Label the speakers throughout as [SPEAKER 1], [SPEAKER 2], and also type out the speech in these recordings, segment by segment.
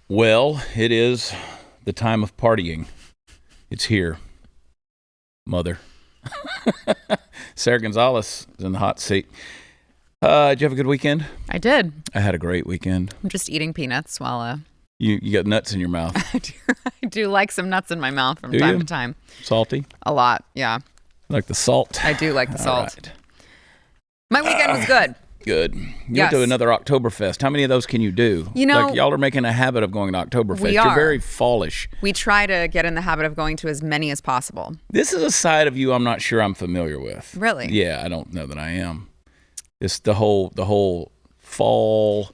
[SPEAKER 1] Well, it is the time of partying. It's here, mother. Sara Gonzales is in the hot seat. Did you have a good weekend?
[SPEAKER 2] I did.
[SPEAKER 1] I had a great weekend.
[SPEAKER 2] I'm just eating peanuts while...
[SPEAKER 1] You got nuts in your mouth.
[SPEAKER 2] I do like some nuts in my mouth from time to time.
[SPEAKER 1] Salty?
[SPEAKER 2] A lot, yeah.
[SPEAKER 1] Like the salt?
[SPEAKER 2] I do like the salt.
[SPEAKER 1] Right.
[SPEAKER 2] My weekend was good.
[SPEAKER 1] Good. You went to another Oktoberfest. How many of those can you do?
[SPEAKER 2] You know,
[SPEAKER 1] like y'all are making a habit of going to Oktoberfest.
[SPEAKER 2] We are.
[SPEAKER 1] You're very fallish.
[SPEAKER 2] We try to get in the habit of going to as many as possible.
[SPEAKER 1] This is a side of you I'm not sure I'm familiar with.
[SPEAKER 2] Really?
[SPEAKER 1] Yeah, I don't know that I am. It's the whole fall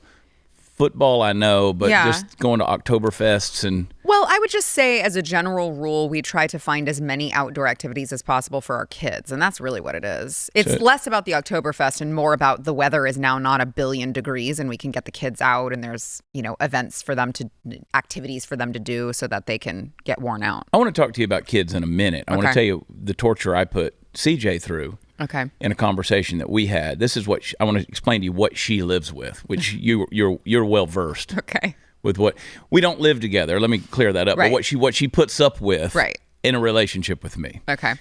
[SPEAKER 1] football I know, but just going to Oktoberfests and...
[SPEAKER 2] Well, I would just say as a general rule, we try to find as many outdoor activities as possible for our kids. And that's really what it is. It's less about the Oktoberfest and more about the weather is now not 1 billion degrees and we can get the kids out and there's, events for them to, activities for them to do so that they can get worn out.
[SPEAKER 1] I want to talk to you about kids in a minute. I want to tell you the torture I put CJ through.
[SPEAKER 2] Okay.
[SPEAKER 1] In a conversation that we had. This is what I want to explain to you what she lives with, which you're well versed.
[SPEAKER 2] Okay.
[SPEAKER 1] With what we don't live together. Let me clear that up.
[SPEAKER 2] Right.
[SPEAKER 1] But what she puts up with
[SPEAKER 2] right.
[SPEAKER 1] in a relationship with me.
[SPEAKER 2] Okay.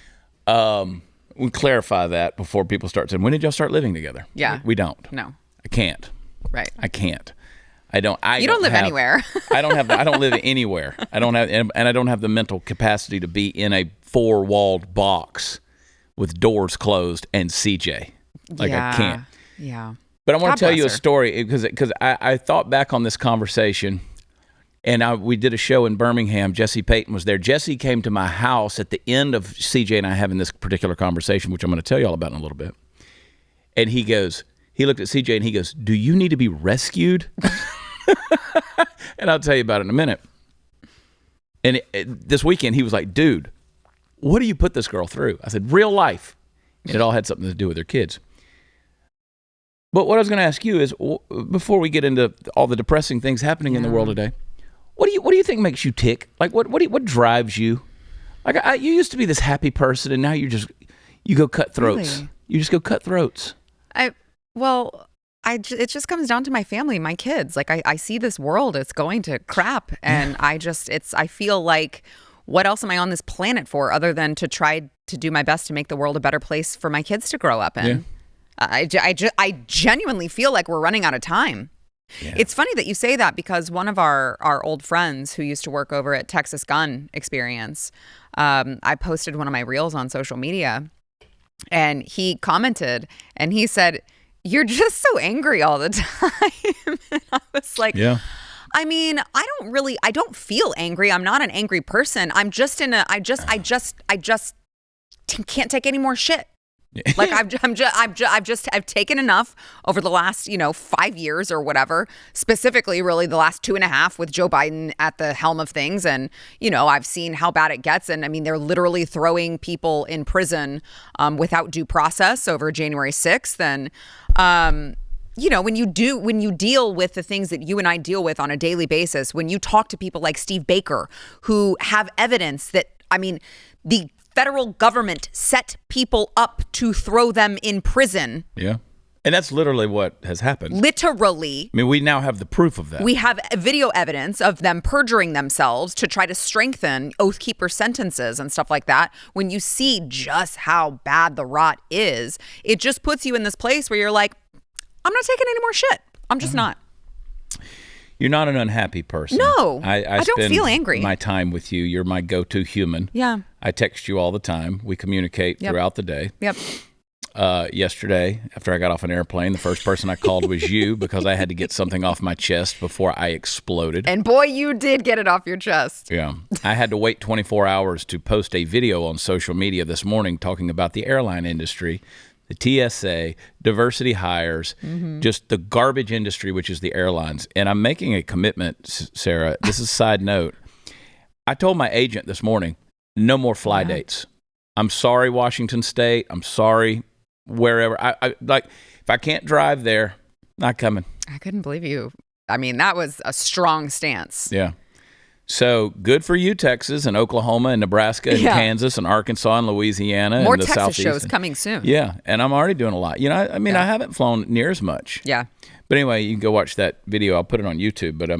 [SPEAKER 1] We clarify that before people start saying, when did y'all start living together?
[SPEAKER 2] Yeah.
[SPEAKER 1] We don't.
[SPEAKER 2] No.
[SPEAKER 1] I can't.
[SPEAKER 2] Right.
[SPEAKER 1] I can't. You don't
[SPEAKER 2] live anywhere.
[SPEAKER 1] I don't live anywhere. I don't have, and I don't have the mental capacity to be in a 4-walled box with doors closed and CJ. I can't.
[SPEAKER 2] Yeah.
[SPEAKER 1] But I want to tell you a story because I thought back on this conversation, and we did a show in Birmingham. Jesse Payton was there. Jesse came to my house at the end of CJ and I having this particular conversation, which I'm going to tell you all about in a little bit. And he looked at CJ and he goes, "Do you need to be rescued?" And I'll tell you about it in a minute. And this weekend he was like, "Dude, what do you put this girl through?" I said, "Real life." And it all had something to do with her kids. But what I was going to ask you is, before we get into all the depressing things happening in the world today, what do you think makes you tick? Like, what drives you? Like, you used to be this happy person, and now you go cut throats.
[SPEAKER 2] Really?
[SPEAKER 1] You just go cut throats.
[SPEAKER 2] It just comes down to my family, my kids. Like, I see this world, it's going to crap, and I feel like, what else am I on this planet for other than to try to do my best to make the world a better place for my kids to grow up in? Yeah. I genuinely feel like we're running out of time. Yeah. It's funny that you say that because one of our old friends who used to work over at Texas Gun Experience, I posted one of my reels on social media and he commented and he said, "You're just so angry all the time." And I was like,
[SPEAKER 1] yeah.
[SPEAKER 2] I mean, I don't feel angry. I'm not an angry person. I'm just I just can't take any more shit. Like I've taken enough over the last 5 years or whatever, specifically really the last 2.5 with Joe Biden at the helm of things, and I've seen how bad it gets, and I mean they're literally throwing people in prison without due process over January 6th, and when you deal with the things that you and I deal with on a daily basis, when you talk to people like Steve Baker who have evidence that the federal government set people up to throw them in prison.
[SPEAKER 1] Yeah. And that's literally what has happened.
[SPEAKER 2] Literally.
[SPEAKER 1] I mean, we now have the proof of that.
[SPEAKER 2] We have video evidence of them perjuring themselves to try to strengthen Oath Keeper sentences and stuff like that. When you see just how bad the rot is, it just puts you in this place where you're like, I'm not taking any more shit. I'm just not.
[SPEAKER 1] You're not an unhappy person.
[SPEAKER 2] No, I don't feel angry.
[SPEAKER 1] My time with you. You're my go-to human.
[SPEAKER 2] Yeah.
[SPEAKER 1] I text you all the time. We communicate throughout the day.
[SPEAKER 2] Yep.
[SPEAKER 1] Yesterday, after I got off an airplane, the first person I called was you because I had to get something off my chest before I exploded.
[SPEAKER 2] And boy, you did get it off your chest.
[SPEAKER 1] Yeah. I had to wait 24 hours to post a video on social media this morning talking about the airline industry, the TSA, diversity hires, just the garbage industry, which is the airlines. And I'm making a commitment, Sarah. This is a side note. I told my agent this morning, no more fly dates. I'm sorry, Washington State. I'm sorry, wherever. I like, if I can't drive there, not coming.
[SPEAKER 2] I couldn't believe you. I mean, that was a strong stance.
[SPEAKER 1] Yeah. So good for you, Texas and Oklahoma and Nebraska and Kansas and Arkansas and Louisiana
[SPEAKER 2] More
[SPEAKER 1] and the
[SPEAKER 2] Texas
[SPEAKER 1] Southeast.
[SPEAKER 2] shows coming soon.
[SPEAKER 1] Yeah, and I'm already doing a lot. I mean, I haven't flown near as much.
[SPEAKER 2] Yeah.
[SPEAKER 1] But anyway, you can go watch that video. I'll put it on YouTube, but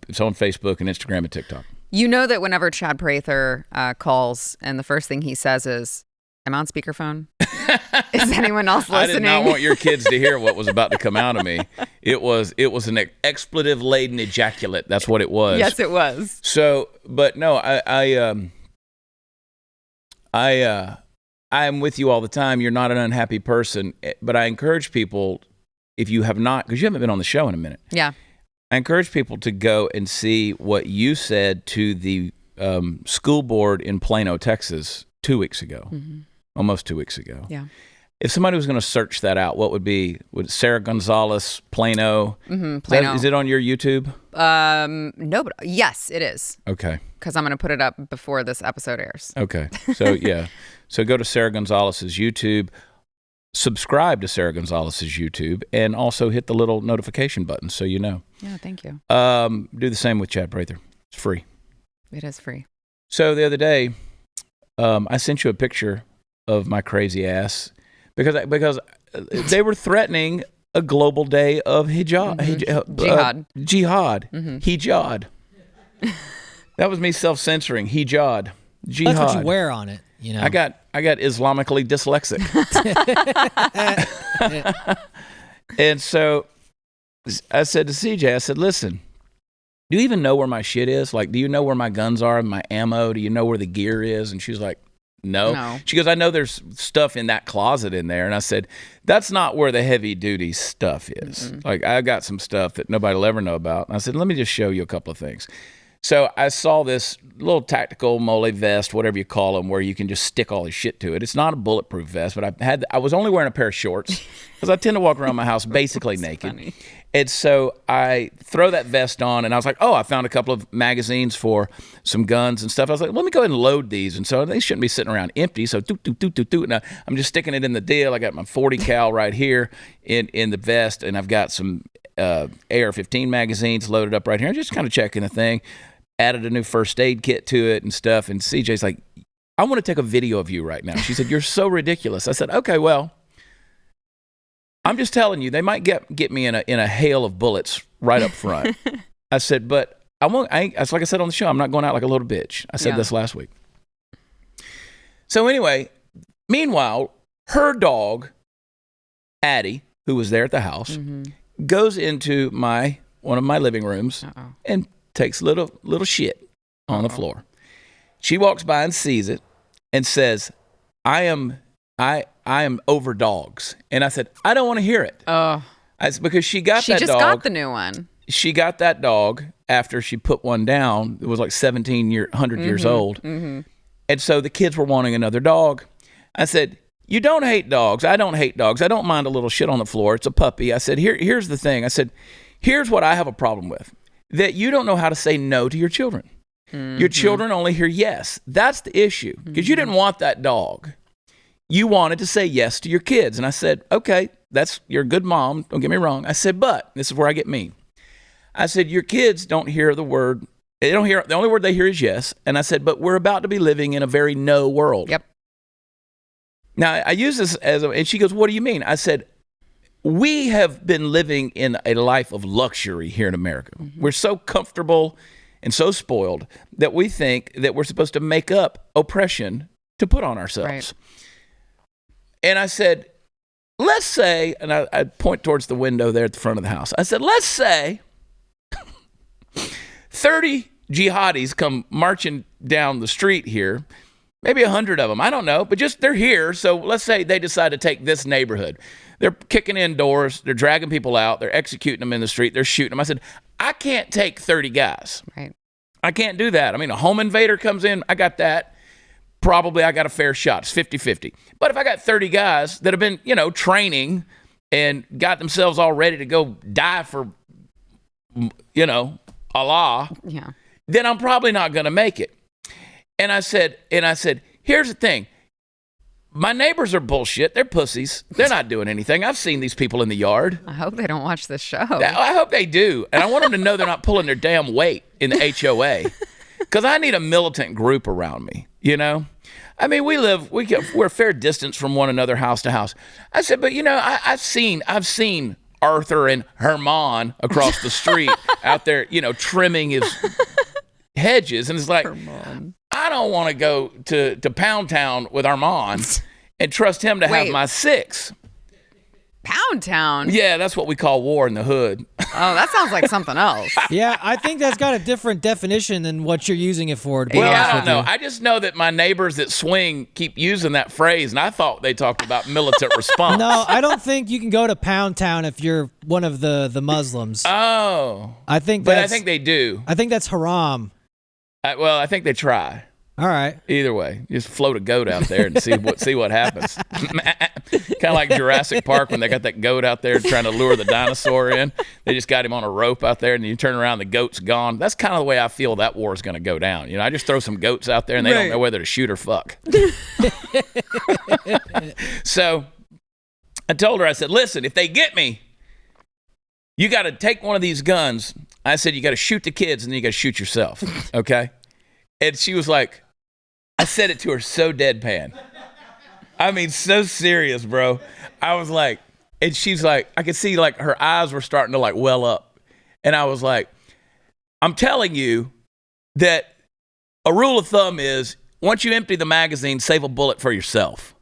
[SPEAKER 1] it's on Facebook and Instagram and TikTok.
[SPEAKER 2] You know that whenever Chad Prather calls and the first thing he says is, "I'm on speakerphone." Is anyone else listening?
[SPEAKER 1] I did not want your kids to hear what was about to come out of me. It was an expletive-laden ejaculate. That's what it was.
[SPEAKER 2] Yes, it was.
[SPEAKER 1] So, but no, I am with you all the time. You're not an unhappy person, but I encourage people, if you have not, because you haven't been on the show in a minute.
[SPEAKER 2] Yeah.
[SPEAKER 1] I encourage people to go and see what you said to the school board in Plano, Texas, 2 weeks ago. Mm-hmm. Almost 2 weeks ago.
[SPEAKER 2] Yeah.
[SPEAKER 1] If somebody was going to search that out, what would Sara Gonzales, Plano?
[SPEAKER 2] Mm-hmm, Plano.
[SPEAKER 1] Is it on your YouTube?
[SPEAKER 2] No, but yes, it is.
[SPEAKER 1] Okay.
[SPEAKER 2] Because I'm going to put it up before this episode airs.
[SPEAKER 1] Okay. So, yeah. So go to Sara Gonzales' YouTube, subscribe to Sara Gonzales' YouTube, and also hit the little notification button so you know.
[SPEAKER 2] Yeah, thank you.
[SPEAKER 1] Do the same with Chad Prather. It's free.
[SPEAKER 2] It is free.
[SPEAKER 1] So the other day, I sent you a picture of my crazy ass because they were threatening a global day of hijab.
[SPEAKER 2] Mm-hmm.
[SPEAKER 1] Jihad.
[SPEAKER 2] Mm-hmm.
[SPEAKER 1] Hijab. That was me self-censoring. Hijab. Jihad.
[SPEAKER 3] That's what you wear on it.
[SPEAKER 1] I got Islamically dyslexic. And so I said to CJ, I said, listen, do you even know where my shit is? Like, do you know where my guns are and my ammo? Do you know where the gear is? And she's like, no. She goes, I know there's stuff in that closet in there. And I said, that's not where the heavy duty stuff is. Mm-hmm. Like, I got some stuff that nobody will ever know about. And I said, let me just show you a couple of things. So I saw this little tactical mole vest, whatever you call them, where you can just stick all this shit to it. It's not a bulletproof vest, but I was only wearing a pair of shorts because I tend to walk around my house basically naked. Funny. And so I throw that vest on, and I was like, oh, I found a couple of magazines for some guns and stuff. I was like, let me go ahead and load these. And so they shouldn't be sitting around empty. So and I'm just sticking it in the deal. I got my 40 cal right here in the vest, and I've got some AR-15 magazines loaded up right here. I'm just kind of checking the thing. Added a new first aid kit to it and stuff. And CJ's like, I want to take a video of you right now. She said, you're so ridiculous. I said, okay, well, I'm just telling you, they might get me in a hail of bullets right up front. I said, but like I said on the show, I'm not going out like a little bitch. I said this last week. So anyway, meanwhile, her dog, Addie, who was there at the house, goes into one of my living rooms and takes little shit on the floor. She walks by and sees it and says, I am over dogs. And I said, I don't want to hear it. Oh. Because she just got
[SPEAKER 2] the new one.
[SPEAKER 1] She got that dog after she put one down. It was like 100 years old. Mm-hmm. And so the kids were wanting another dog. I said, you don't hate dogs. I don't hate dogs. I don't mind a little shit on the floor. It's a puppy. I said, here's the thing. I said, here's what I have a problem with. That you don't know how to say no to your children. Mm-hmm. Your children only hear yes. That's the issue. Because you didn't want that dog. You wanted to say yes to your kids. And I said, okay, you're a good mom. Don't get me wrong. I said, but this is where I get mean. I said, your kids don't hear the word. The only word they hear is yes. And I said, but we're about to be living in a very no world.
[SPEAKER 2] Yep.
[SPEAKER 1] Now, I use this and she goes, what do you mean? I said, we have been living in a life of luxury here in America. Mm-hmm. We're so comfortable and so spoiled that we think that we're supposed to make up oppression to put on ourselves. Right. And I said, let's say, and I point towards the window there at the front of the house. I said, let's say 30 jihadis come marching down the street here, maybe 100 of them. I don't know, but just they're here. So let's say they decide to take this neighborhood. They're kicking in doors. They're dragging people out. They're executing them in the street. They're shooting them. I said, I can't take 30 guys.
[SPEAKER 2] Right.
[SPEAKER 1] I can't do that. I mean, a home invader comes in. I got that. Probably I got a fair shot. It's 50-50. But if I got 30 guys that have been, training and got themselves all ready to go die for, Allah, then I'm probably not going to make it. And I said, here's the thing. My neighbors are bullshit. They're pussies. They're not doing anything. I've seen these people in the yard.
[SPEAKER 2] I hope they don't watch this show.
[SPEAKER 1] I hope they do. And I want them to know they're not pulling their damn weight in the HOA. because I need a militant group around me, you know? I mean, we're a fair distance from one another, house to house. I said, but you know, I've seen Arthur and Herman across the street out there, you know, trimming his hedges. And it's like, Herman. I don't want to go to Pound Town with Armand and trust him to have my 6.
[SPEAKER 2] Pound Town?
[SPEAKER 1] Yeah, that's what we call war in the hood.
[SPEAKER 2] Oh, that sounds like something else.
[SPEAKER 3] Yeah, I think that's got a different definition than what you're using it for. To be
[SPEAKER 1] Well,
[SPEAKER 3] honest
[SPEAKER 1] I don't
[SPEAKER 3] with
[SPEAKER 1] know.
[SPEAKER 3] you.
[SPEAKER 1] I just know that my neighbors that swing keep using that phrase, and I thought they talked about militant response.
[SPEAKER 3] No, I don't think you can go to Pound Town if you're one of the Muslims.
[SPEAKER 1] Oh.
[SPEAKER 3] I think
[SPEAKER 1] But I think they do.
[SPEAKER 3] I think that's haram.
[SPEAKER 1] Well, I think they try.
[SPEAKER 3] All right.
[SPEAKER 1] Either way, just float a goat out there and see what happens. Kind of like Jurassic Park when they got that goat out there trying to lure the dinosaur in. They just got him on a rope out there, and you turn around, the goat's gone. That's kind of the way I feel that war is going to go down. You know, I just throw some goats out there, and they don't know whether to shoot or fuck. So I told her, I said, listen, if they get me, you got to take one of these guns. I said, you got to shoot the kids, and then you got to shoot yourself, okay? And she was like, I said it to her so deadpan. I mean, so serious, bro. I was like, and she's like, I could see like her eyes were starting to like well up. And I was like, I'm telling you that a rule of thumb is once you empty the magazine, save a bullet for yourself.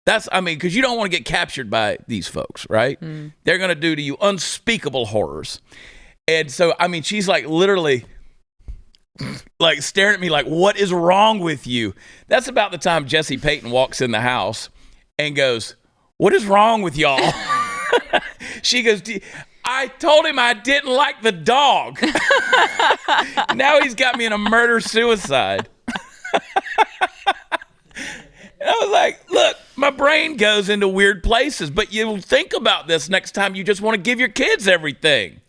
[SPEAKER 1] Because you don't want to get captured by these folks, right? Mm. They're going to do to you unspeakable horrors. And so, I mean, she's like literally like staring at me like, what is wrong with you? That's about the time Jesse Payton walks in the house and goes, what is wrong with y'all? She goes, I told him I didn't like the dog. Now he's got me in a murder-suicide. And I was like, look, my brain goes into weird places, but you'll think about this next time you just want to give your kids everything.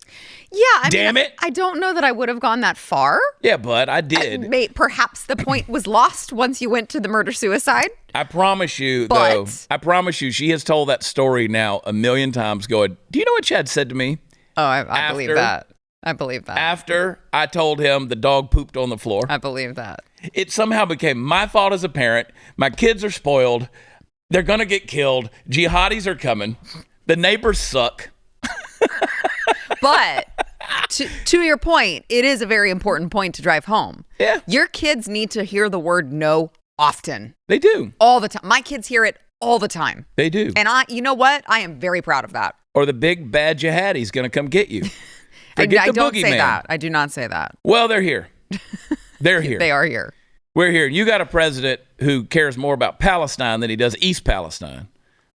[SPEAKER 2] Yeah, I
[SPEAKER 1] Damn
[SPEAKER 2] mean,
[SPEAKER 1] it.
[SPEAKER 2] I don't know that I would have gone that far.
[SPEAKER 1] Yeah, but I did.
[SPEAKER 2] Perhaps the point was lost once you went to the murder-suicide.
[SPEAKER 1] I promise you, though, she has told that story now a million times going, do you know what Chad said to me?
[SPEAKER 2] Oh, I believe that. I believe that.
[SPEAKER 1] After I told him the dog pooped on the floor.
[SPEAKER 2] I believe that.
[SPEAKER 1] It somehow became my fault as a parent. My kids are spoiled. They're going to get killed. Jihadis are coming. The neighbors suck.
[SPEAKER 2] But to your point, it is a very important point to drive home.
[SPEAKER 1] Yeah.
[SPEAKER 2] Your kids need to hear the word no often.
[SPEAKER 1] They do.
[SPEAKER 2] All the time. My kids hear it all the time.
[SPEAKER 1] They do.
[SPEAKER 2] And you know what? I am very proud of that.
[SPEAKER 1] Or the big bad jihadi's going to come get you.
[SPEAKER 2] I don't say that. I do not say that.
[SPEAKER 1] Well, they're here. They're here.
[SPEAKER 2] They are here.
[SPEAKER 1] We're here. You got a president who cares more about Palestine than he does East Palestine,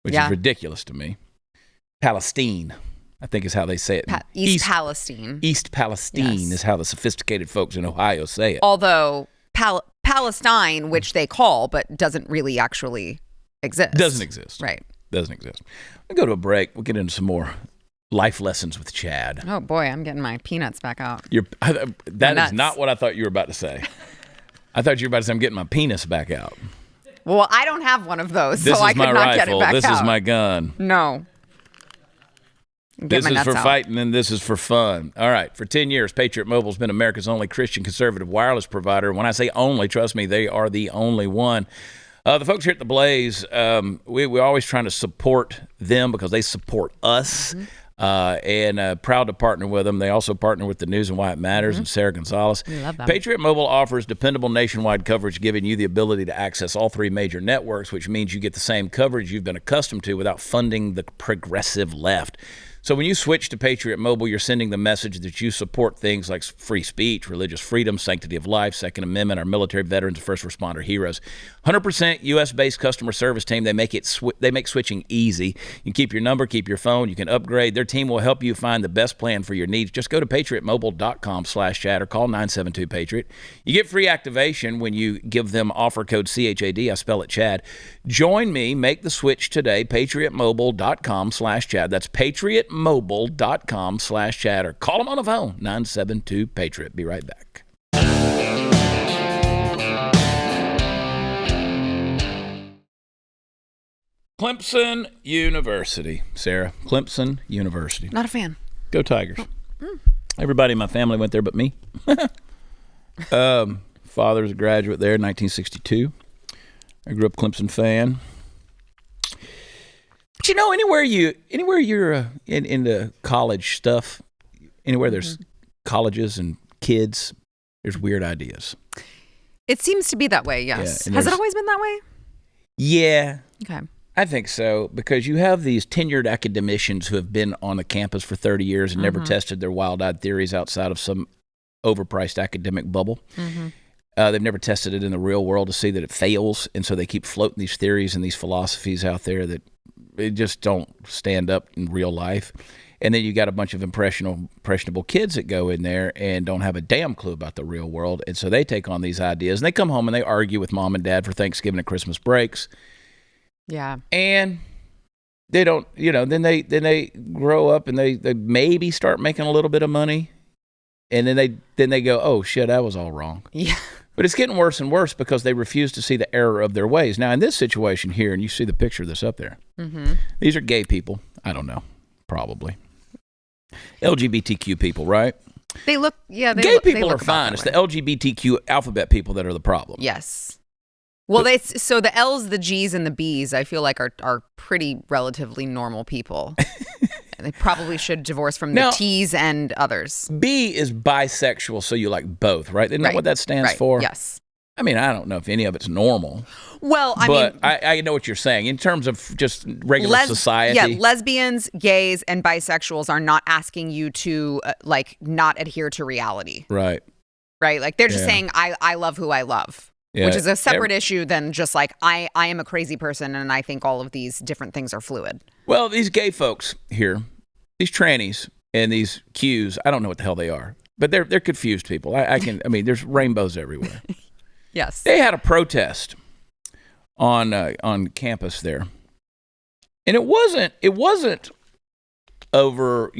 [SPEAKER 1] which is ridiculous to me. Palestine, I think is how they say it.
[SPEAKER 2] East Palestine.
[SPEAKER 1] East Palestine is how the sophisticated folks in Ohio say it.
[SPEAKER 2] Although Palestine, which they call, but doesn't really actually exist.
[SPEAKER 1] Doesn't exist.
[SPEAKER 2] Right.
[SPEAKER 1] Doesn't exist. We'll go to a break. We'll get into some more life lessons with Chad.
[SPEAKER 2] Oh, boy, I'm getting my peanuts back out.
[SPEAKER 1] That is not what I thought you were about to say. I thought you were about to say I'm getting my penis back out.
[SPEAKER 2] Well, I don't have one of those, so I could not
[SPEAKER 1] rifle.
[SPEAKER 2] get it back out.
[SPEAKER 1] This is my gun.
[SPEAKER 2] No.
[SPEAKER 1] This is for fighting and this is for fun. All right. For 10 years, Patriot Mobile's been America's only Christian conservative wireless provider. When I say only, trust me, they are the only one. The folks here at The Blaze, we're always trying to support them because they support us. Mm-hmm. And proud to partner with them. They also partner with the News and Why It Matters and Sara Gonzales.
[SPEAKER 2] We love them.
[SPEAKER 1] Patriot Mobile offers dependable nationwide coverage, giving you the ability to access all 3 major networks, which means you get the same coverage you've been accustomed to without funding the progressive left. So when you switch to Patriot Mobile, you're sending the message that you support things like free speech, religious freedom, sanctity of life, Second Amendment, our military veterans, and first responder heroes. 100% U.S.-based customer service team. They make switching easy. You can keep your number, keep your phone. You can upgrade. Their team will help you find the best plan for your needs. Just go to patriotmobile.com/chat or call 972-PATRIOT. You get free activation when you give them offer code CHAD. I spell it Chad. Join me. Make the switch today. patriotmobile.com/Chad. That's patriotmobile.com/Chad or call them on the phone. 972-PATRIOT. Be right back. Clemson University, Sarah. Clemson University.
[SPEAKER 2] Not a fan.
[SPEAKER 1] Go Tigers. Everybody in my family went there but me. Father's a graduate there in 1962. I grew up Clemson fan. But anywhere you're into college stuff, anywhere there's colleges and kids, there's weird ideas.
[SPEAKER 2] It seems to be that way, yes.
[SPEAKER 1] Yeah,
[SPEAKER 2] Has it always been that way?
[SPEAKER 1] Yeah.
[SPEAKER 2] Okay.
[SPEAKER 1] I think so, because you have these tenured academicians who have been on the campus for 30 years and never tested their wild-eyed theories outside of some overpriced academic bubble. They've never tested it in the real world to see that it fails, and so they keep floating these theories and these philosophies out there that they just don't stand up in real life. And then you got a bunch of impressionable kids that go in there and don't have a damn clue about the real world, and so they take on these ideas, and they come home and they argue with mom and dad for Thanksgiving and Christmas breaks.
[SPEAKER 2] Yeah.
[SPEAKER 1] And they don't, then they grow up and they maybe start making a little bit of money, and then they go, oh shit, that was all wrong.
[SPEAKER 2] Yeah.
[SPEAKER 1] But it's getting worse and worse because they refuse to see the error of their ways. Now, in this situation here, and you see the picture of this up there, these are gay people. I don't know, probably LGBTQ people, right?
[SPEAKER 2] They look, yeah.
[SPEAKER 1] Gay people are fine. It's the LGBTQ alphabet people that are the problem.
[SPEAKER 2] Yes. Well, so the L's, the G's, and the B's, I feel like are pretty relatively normal people. They probably should divorce from the T's and others.
[SPEAKER 1] B is bisexual, so you like both, right? Isn't that what that stands for?
[SPEAKER 2] Yes.
[SPEAKER 1] I mean, I don't know if any of it's normal.
[SPEAKER 2] Well,
[SPEAKER 1] but I know what you're saying in terms of just regular society.
[SPEAKER 2] Yeah, lesbians, gays, and bisexuals are not asking you to not adhere to reality.
[SPEAKER 1] Right.
[SPEAKER 2] Right. Like they're just saying, I love who I love. Yeah. Which is a separate issue than just like, I am a crazy person and I think all of these different things are fluid.
[SPEAKER 1] Well, these gay folks here, these trannies and these Qs, I don't know what the hell they are, but they're confused people. I mean, there's rainbows everywhere.
[SPEAKER 2] Yes.
[SPEAKER 1] They had a protest on campus there. And it wasn't over,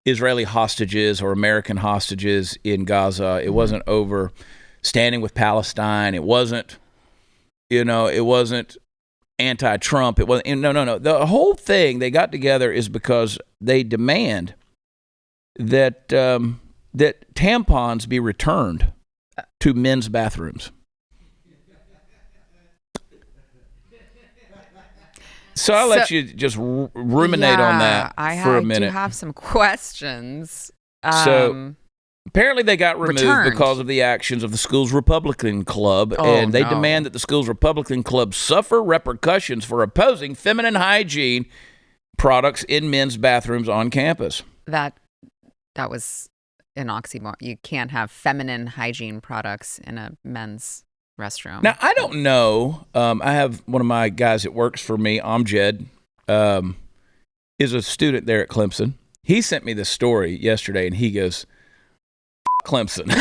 [SPEAKER 1] Israeli hostages or American hostages in Gaza. It wasn't over standing with Palestine. It wasn't, it wasn't anti-Trump. It wasn't, no. The whole thing they got together is because they demand that that tampons be returned to men's bathrooms. So I'll let you just ruminate on that for a minute.
[SPEAKER 2] I do have some questions.
[SPEAKER 1] So apparently they got removed because of the actions of the school's Republican club, and they demand that the school's Republican club suffer repercussions for opposing feminine hygiene products in men's bathrooms on campus.
[SPEAKER 2] That was an oxymoron. You can't have feminine hygiene products in a men's restroom.
[SPEAKER 1] Now, I don't know. I have one of my guys that works for me, Amjad, is a student there at Clemson. He sent me this story yesterday, and he goes, Clemson.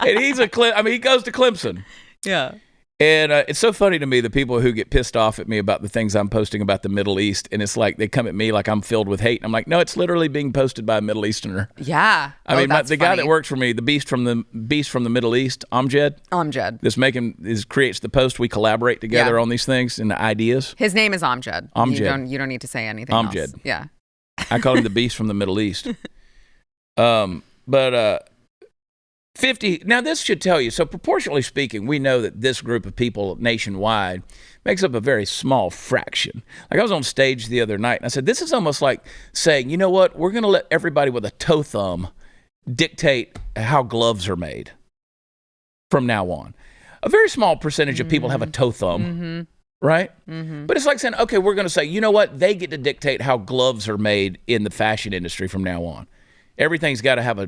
[SPEAKER 1] And he goes to Clemson.
[SPEAKER 2] Yeah.
[SPEAKER 1] And it's so funny to me, the people who get pissed off at me about the things I'm posting about the Middle East, and it's like they come at me like I'm filled with hate. And I'm like, no, it's literally being posted by a Middle Easterner.
[SPEAKER 2] Yeah.
[SPEAKER 1] I mean, the guy that works for me, the beast from the Middle East, Amjad. This creates the post. We collaborate together on these things and the ideas.
[SPEAKER 2] His name is Amjad. You don't need to say anything else. Yeah.
[SPEAKER 1] I call him the beast from the Middle East. But 50, now this should tell you, so proportionally speaking, we know that this group of people nationwide makes up a very small fraction. Like I was on stage the other night and I said, this is almost like saying, you know what, we're going to let everybody with a toe thumb dictate how gloves are made from now on. A very small percentage of people have a toe thumb, right? But it's like saying, okay, we're going to say, you know what, they get to dictate how gloves are made in the fashion industry from now on. Everything's got to have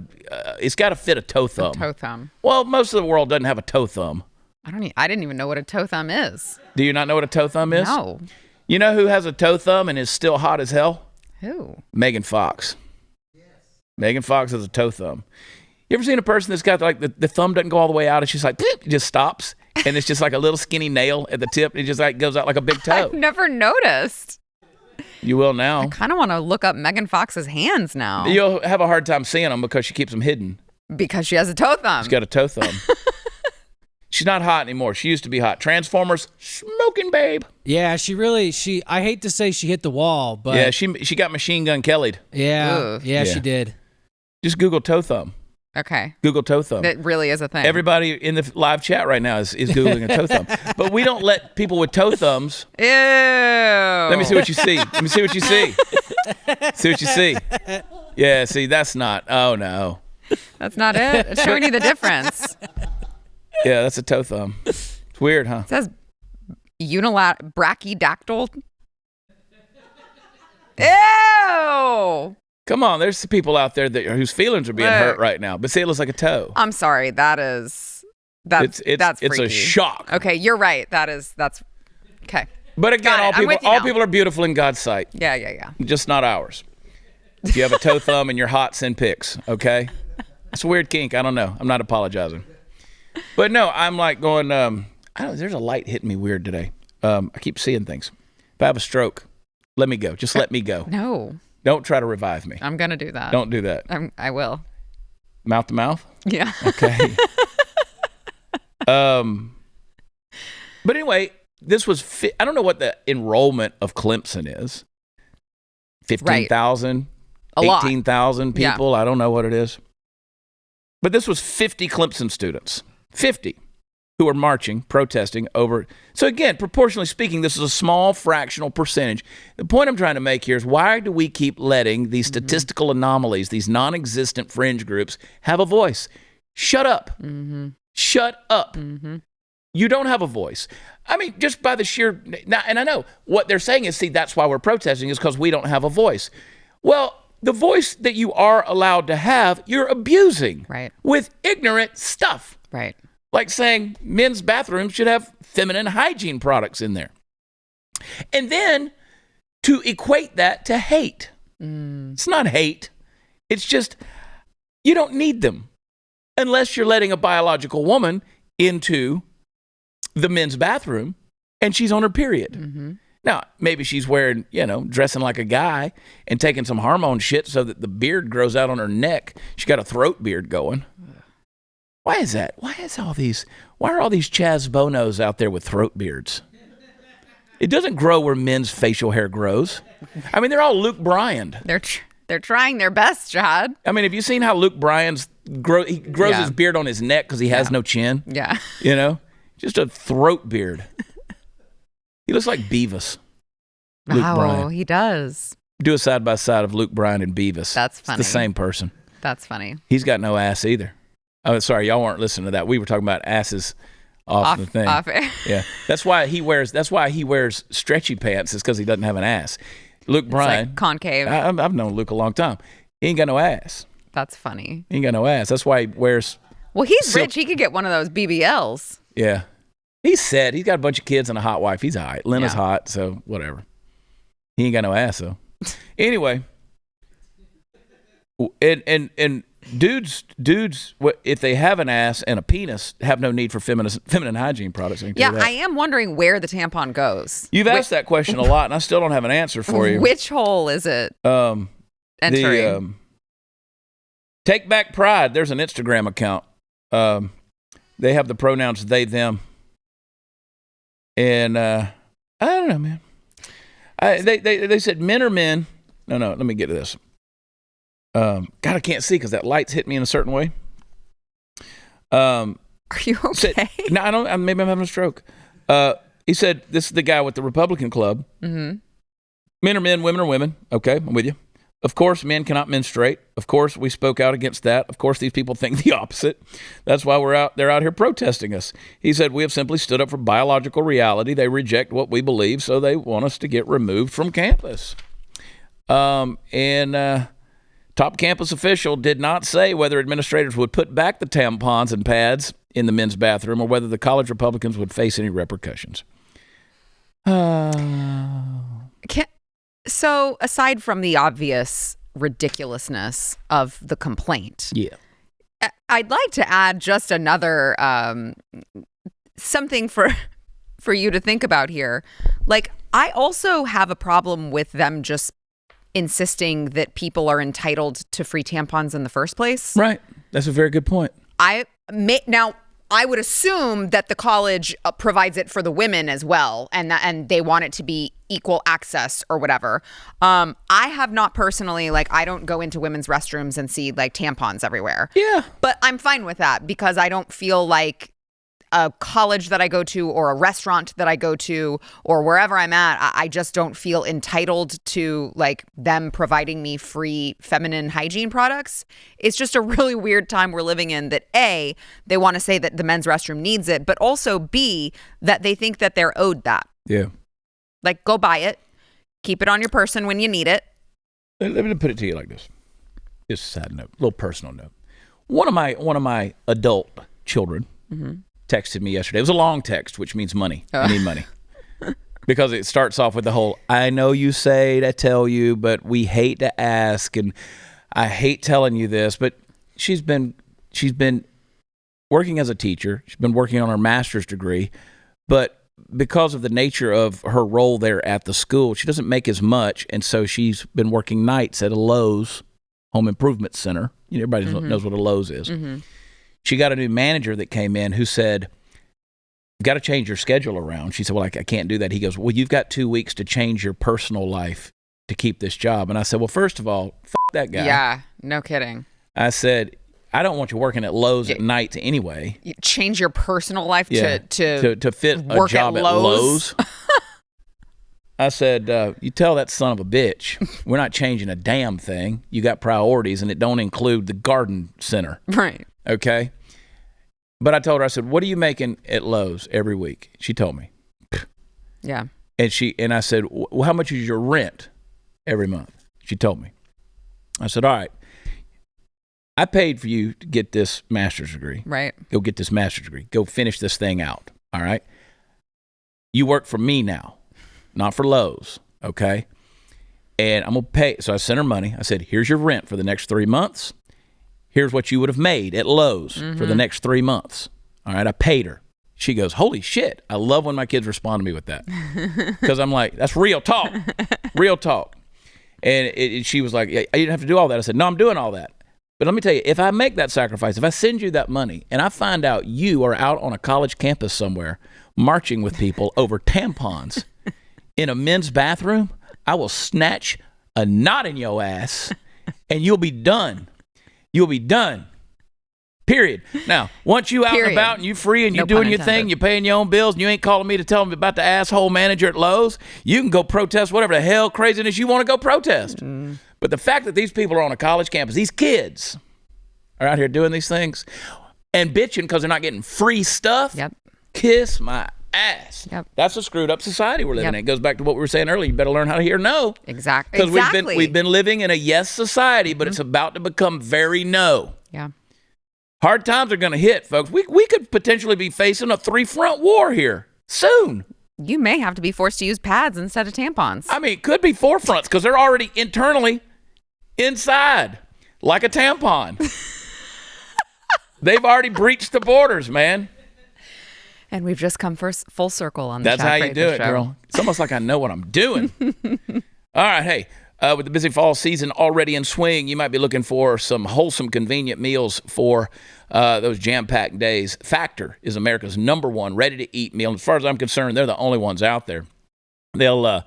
[SPEAKER 1] it's got to fit a toe thumb.
[SPEAKER 2] A toe thumb.
[SPEAKER 1] Well, most of the world doesn't have a toe thumb.
[SPEAKER 2] I didn't even know what a toe thumb is.
[SPEAKER 1] Do you not know what a toe thumb is?
[SPEAKER 2] No.
[SPEAKER 1] You know who has a toe thumb and is still hot as hell?
[SPEAKER 2] Who?
[SPEAKER 1] Megan Fox. Yes. Megan Fox has a toe thumb. You ever seen a person that's got like the thumb doesn't go all the way out? It's just like, it just stops. And it's just like a little skinny nail at the tip. And it just like goes out like a big toe.
[SPEAKER 2] I've never noticed.
[SPEAKER 1] You will now.
[SPEAKER 2] I kind of want to look up Megan Fox's hands now.
[SPEAKER 1] You'll have a hard time seeing them because she keeps them hidden.
[SPEAKER 2] Because she has a toe thumb.
[SPEAKER 1] She's got a toe thumb. She's not hot anymore. She used to be hot. Transformers, smoking babe.
[SPEAKER 3] Yeah, I hate to say she hit the wall, but...
[SPEAKER 1] Yeah, she got Machine Gun Kelly'd.
[SPEAKER 3] Yeah, she did.
[SPEAKER 1] Just Google toe thumb.
[SPEAKER 2] Okay.
[SPEAKER 1] Google toe thumb.
[SPEAKER 2] That really is a thing.
[SPEAKER 1] Everybody in the live chat right now is Googling a toe thumb. But we don't let people with toe thumbs.
[SPEAKER 2] Ew.
[SPEAKER 1] Let me see what you see. Let me see what you see. See what you see. Yeah, see, that's not. Oh, no.
[SPEAKER 2] That's not it. It's showing you the difference.
[SPEAKER 1] Yeah, that's a toe thumb. It's weird, huh?
[SPEAKER 2] It says brachydactyl. Ew.
[SPEAKER 1] Come on, there's people out there whose feelings are being hurt right now. But see, it looks like a toe.
[SPEAKER 2] I'm sorry. That's
[SPEAKER 1] It's
[SPEAKER 2] freaky.
[SPEAKER 1] a shock.
[SPEAKER 2] Okay, you're right. That's okay.
[SPEAKER 1] But again, all people are beautiful in God's sight.
[SPEAKER 2] Yeah.
[SPEAKER 1] Just not ours. If you have a toe thumb and you're hot, send pics, okay? It's a weird kink. I don't know. I'm not apologizing. But no, I'm like going, I don't know, there's a light hitting me weird today. I keep seeing things. If I have a stroke, let me go. Just let me go.
[SPEAKER 2] No.
[SPEAKER 1] Don't try to revive me.
[SPEAKER 2] I'm going to do that.
[SPEAKER 1] Don't do that.
[SPEAKER 2] I will.
[SPEAKER 1] Mouth to mouth?
[SPEAKER 2] Yeah.
[SPEAKER 1] Okay. But anyway, this was, I don't know what the enrollment of Clemson is. 15,000, 18,000 people. Yeah. I don't know what it is. But this was 50 Clemson students. 50 who were marching, protesting over. So again, proportionally speaking, this is a small fractional percentage. The point I'm trying to make here is why do we keep letting these statistical anomalies, these non-existent fringe groups, have a voice? Shut up. Shut up. You don't have a voice. I mean, just by the sheer, and I know what they're saying is, see, that's why we're protesting is because we don't have a voice. Well, the voice that you are allowed to have, you're abusing with ignorant stuff.
[SPEAKER 2] Right.
[SPEAKER 1] Like saying men's bathrooms should have feminine hygiene products in there. And then to equate that to hate. It's not hate. It's just, you don't need them unless you're letting a biological woman into the men's bathroom and she's on her period. Now, maybe she's wearing, dressing like a guy and taking some hormone shit so that the beard grows out on her neck. She got a throat beard going. Why is that? Why are all these Chaz Bonos out there with throat beards? It doesn't grow where men's facial hair grows. I mean, they're all Luke Bryan.
[SPEAKER 2] They're trying their best, Jad.
[SPEAKER 1] I mean, have you seen how Luke Bryan's he grows his beard on his neck because he has no chin?
[SPEAKER 2] Yeah.
[SPEAKER 1] Just a throat beard. He looks like Beavis. Luke Bryan.
[SPEAKER 2] He does.
[SPEAKER 1] Do a side by side of Luke Bryan and Beavis.
[SPEAKER 2] That's funny.
[SPEAKER 1] It's the same person.
[SPEAKER 2] That's funny.
[SPEAKER 1] He's got no ass either. Oh, sorry, y'all weren't listening to that. We were talking about asses off the thing.
[SPEAKER 2] Off air.
[SPEAKER 1] Yeah, that's why he wears stretchy pants. Is because he doesn't have an ass. Luke Bryan,
[SPEAKER 2] like concave.
[SPEAKER 1] I've known Luke a long time. He ain't got no ass.
[SPEAKER 2] That's funny.
[SPEAKER 1] He ain't got no ass. That's why he wears.
[SPEAKER 2] Well, he's rich. He could get one of those BBLs.
[SPEAKER 1] Yeah, he's set. He's got a bunch of kids and a hot wife. He's all right. Lena's hot, so whatever. He ain't got no ass though. Anyway, and dudes, if they have an ass and a penis, have no need for feminine hygiene products.
[SPEAKER 2] I am wondering where the tampon goes.
[SPEAKER 1] You've asked that question a lot, and I still don't have an answer for you.
[SPEAKER 2] Which hole is it entering?
[SPEAKER 1] Take Back Pride. There's an Instagram account. They have the pronouns they, them. And I don't know, man. They said men are men. No, let me get to this. God, I can't see because that light's hit me in a certain way.
[SPEAKER 2] Are you okay?
[SPEAKER 1] No, I don't. Maybe I'm having a stroke. He said, this is the guy with the Republican Club. Men are men, women are women. Okay, I'm with you. Of course, men cannot menstruate. Of course, we spoke out against that. Of course, these people think the opposite. That's why they're out here protesting us. He said, we have simply stood up for biological reality. They reject what we believe, so they want us to get removed from campus. Top campus official did not say whether administrators would put back the tampons and pads in the men's bathroom or whether the college Republicans would face any repercussions.
[SPEAKER 2] So aside from the obvious ridiculousness of the complaint, I'd like to add just another something for you to think about here. Like, I also have a problem with them just insisting that people are entitled to free tampons in the first place.
[SPEAKER 1] Right. That's a very good point.
[SPEAKER 2] Now, I would assume that the college provides it for the women as well, and they want it to be equal access or whatever. I have not personally, like, I don't go into women's restrooms and see like tampons everywhere.
[SPEAKER 1] Yeah.
[SPEAKER 2] But I'm fine with that because I don't feel like a college that I go to or a restaurant that I go to or wherever I'm at, I just don't feel entitled to like them providing me free feminine hygiene products. It's just a really weird time we're living in that A, they want to say that the men's restroom needs it, but also B, that they think that they're owed that.
[SPEAKER 1] Yeah.
[SPEAKER 2] Like, go buy it, keep it on your person when you need it.
[SPEAKER 1] Let me put it to you like this. Just a side note, a little personal note. One of my adult children texted me yesterday. It was a long text, which means money. I need money. Because it starts off with the whole, I know you say to tell you, but we hate to ask, and I hate telling you this, but she's been working as a teacher. She's been working on her master's degree, but because of the nature of her role there at the school, she doesn't make as much, and so she's been working nights at a Lowe's home improvement center. You know, everybody knows what a Lowe's is. She got a new manager that came in who said, got to change your schedule around. She said, well, I can't do that. He goes, well, you've got 2 weeks to change your personal life to keep this job. And I said, well, first of all, that guy.
[SPEAKER 2] Yeah, no kidding.
[SPEAKER 1] I said, I don't want you working at Lowe's at night anyway.
[SPEAKER 2] You change your personal life to
[SPEAKER 1] fit
[SPEAKER 2] work
[SPEAKER 1] a job
[SPEAKER 2] at
[SPEAKER 1] at
[SPEAKER 2] Lowe's.
[SPEAKER 1] I said, you tell that son of a bitch, we're not changing a damn thing. You got priorities, and it don't include the garden center.
[SPEAKER 2] Right.
[SPEAKER 1] Okay? But I told her, I said, what are you making at Lowe's every week? She told me.
[SPEAKER 2] Yeah.
[SPEAKER 1] And I said, well, how much is your rent every month? She told me. I said, all right. I paid for you to get this master's degree.
[SPEAKER 2] Right.
[SPEAKER 1] Go get this master's degree. Go finish this thing out. All right? You work for me now, not for Lowe's. Okay? And I'm going to pay. So I sent her money. I said, here's your rent for the next 3 months. Here's what you would have made at Lowe's for the next 3 months. All right, I paid her. She goes, holy shit. I love when my kids respond to me with that. Because I'm like, that's real talk. Real talk. And she was like, yeah, I didn't have to do all that. I said, no, I'm doing all that. But let me tell you, if I make that sacrifice, if I send you that money and I find out you are out on a college campus somewhere marching with people over tampons in a men's bathroom, I will snatch a knot in your ass and you'll be done. You'll be done. Period. Now, once you out and about and you free and you doing your thing, you're paying your own bills, and you ain't calling me to tell me about the asshole manager at Lowe's, you can go protest whatever the hell craziness you want to go protest. But the fact that these people are on a college campus, these kids are out here doing these things and bitching because they're not getting free stuff, kiss my ass. That's a screwed up society we're living in. It goes back to what we were saying earlier. You better learn how to hear no.
[SPEAKER 2] Exactly.
[SPEAKER 1] Because we've been living in a yes society, but it's about to become very no.
[SPEAKER 2] Yeah.
[SPEAKER 1] Hard times are going to hit, folks. We could potentially be facing a 3-front war here soon.
[SPEAKER 2] You may have to be forced to use pads instead of tampons.
[SPEAKER 1] I mean, it could be 4 fronts because they're already internally inside like a tampon. They've already breached the borders, man.
[SPEAKER 2] And we've just come full circle on the
[SPEAKER 1] That's how you do it, girl. It's almost like I know what I'm doing. All right, hey. With the busy fall season already in swing, you might be looking for some wholesome, convenient meals for those jam-packed days. Factor is America's #1 ready-to-eat meal. And as far as I'm concerned, they're the only ones out there. They'll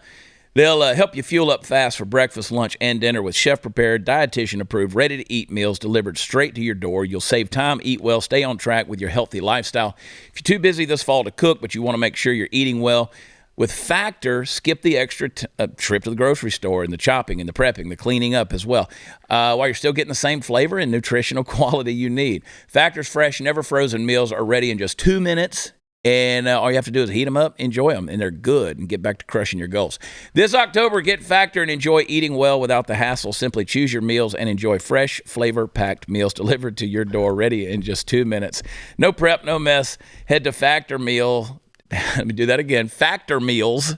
[SPEAKER 1] help you fuel up fast for breakfast, lunch, and dinner with chef-prepared, dietitian-approved, ready-to-eat meals delivered straight to your door. You'll save time, eat well, stay on track with your healthy lifestyle. If you're too busy this fall to cook, but you want to make sure you're eating well, with Factor, skip the extra trip to the grocery store and the chopping and the prepping, the cleaning up as well, while you're still getting the same flavor and nutritional quality you need. Factor's fresh, never frozen meals are ready in just 2 minutes, and all you have to do is heat them up, enjoy them, and they're good, and get back to crushing your goals. This October, get Factor and enjoy eating well without the hassle. Simply choose your meals and enjoy fresh, flavor-packed meals delivered to your door, ready in just 2 minutes. No prep, no mess. Head to Factor Meal. Let me do that again. Factor Meals.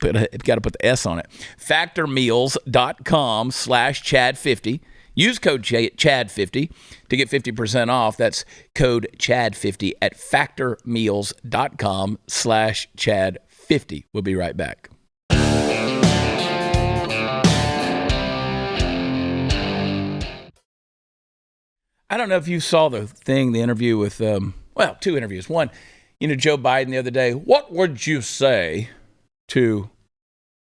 [SPEAKER 1] Got to put the S on it. factormeals.com/Chad50. Use code Chad50 to get 50% off. That's code Chad50 at factormeals.com/Chad50. We'll be right back. I don't know if you saw the interview with well, 2 interviews. One, Joe Biden the other day, what would you say to,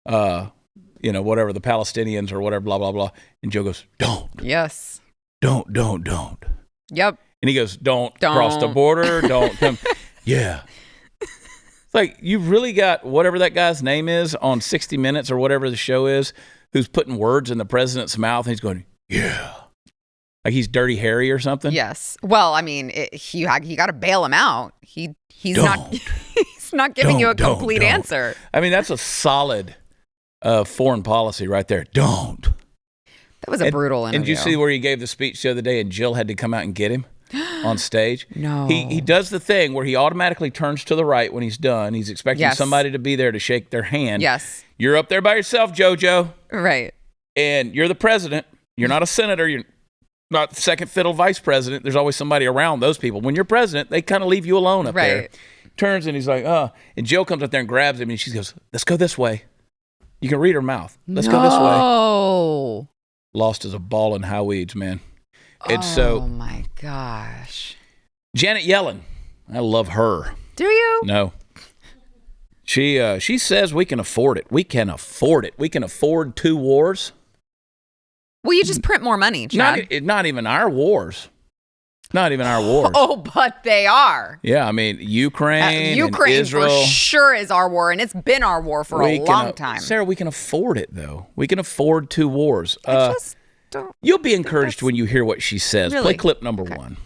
[SPEAKER 1] whatever, the Palestinians or whatever, blah, blah, blah. And Joe goes, don't.
[SPEAKER 2] Yes.
[SPEAKER 1] Don't.
[SPEAKER 2] Yep.
[SPEAKER 1] And he goes, don't cross the border. Don't come. Yeah. It's like, you've really got whatever that guy's name is on 60 Minutes or whatever the show is, who's putting words in the president's mouth. And he's going, yeah. Like he's Dirty Harry or something.
[SPEAKER 2] Yes. Well, I mean, you got to bail him out. He's not giving you a complete answer.
[SPEAKER 1] I mean, that's a solid foreign policy right there. Don't.
[SPEAKER 2] That was a brutal interview.
[SPEAKER 1] And did you see where he gave the speech the other day and Jill had to come out and get him on stage?
[SPEAKER 2] No.
[SPEAKER 1] He does the thing where he automatically turns to the right when he's done. He's expecting somebody to be there to shake their hand.
[SPEAKER 2] Yes.
[SPEAKER 1] You're up there by yourself, JoJo.
[SPEAKER 2] Right.
[SPEAKER 1] And you're the president. You're not a senator. You're not the second fiddle vice president. There's always somebody around those people. When you're president, they kind of leave you alone up there. Turns and he's like, and Jill comes up there and grabs him and she goes, let's go this way. You can read her mouth. Let's go this way.
[SPEAKER 2] Oh.
[SPEAKER 1] Lost as a ball in high weeds, man. And
[SPEAKER 2] oh my gosh.
[SPEAKER 1] Janet Yellen, I love her.
[SPEAKER 2] Do you?
[SPEAKER 1] No. She says we can afford it. We can afford it. We can afford 2 wars.
[SPEAKER 2] Well, you just print more money, Chad.
[SPEAKER 1] Not even our wars. Not even our wars.
[SPEAKER 2] Oh, but they are.
[SPEAKER 1] Yeah, I mean, Ukraine and Israel.
[SPEAKER 2] For sure is our war, and it's been our war for a long time.
[SPEAKER 1] Sarah, we can afford it, though. We can afford 2 wars.
[SPEAKER 2] I just don't.
[SPEAKER 1] You'll be encouraged when you hear what she says.
[SPEAKER 2] Really?
[SPEAKER 1] Play clip number 1.